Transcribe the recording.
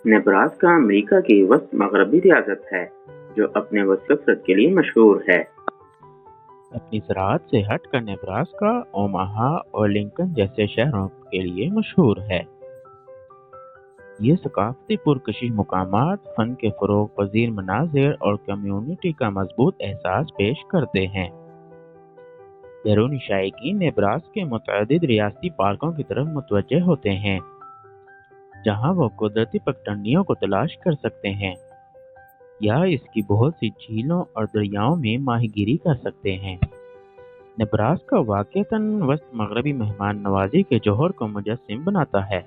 Nebraska America की वस्त मगरबी रियासत है, जो अपने वसफ़रत के लिए मशहूर है। अपनी ज़राअत से हटकर नेब्रास्का ओमाहा और लिंकन जैसे शहरों के लिए मशहूर है। ये सकाफ़ती पुरकशिश मुकामात फ़न के फ़रोग़ पज़ीर मनाज़िर और कम्युनिटी का मज़बूत एहसास पेश करते हैं। बैरूनी शायकीन नेब्रास्का के मुतअद्दिद रियासती पार्कों की तरफ मुतवज्जे होते हैं, जहाँ वो कुदरती पगडंडियों को तलाश कर सकते हैं या इसकी बहुत सी झीलों और दरियाओं में माहीगीरी कर सकते हैं। नेब्रास्का वाक़ईतन वस्त मग़रबी मेहमान नवाज़ी के जौहर को मुजस्सिम बनाता है।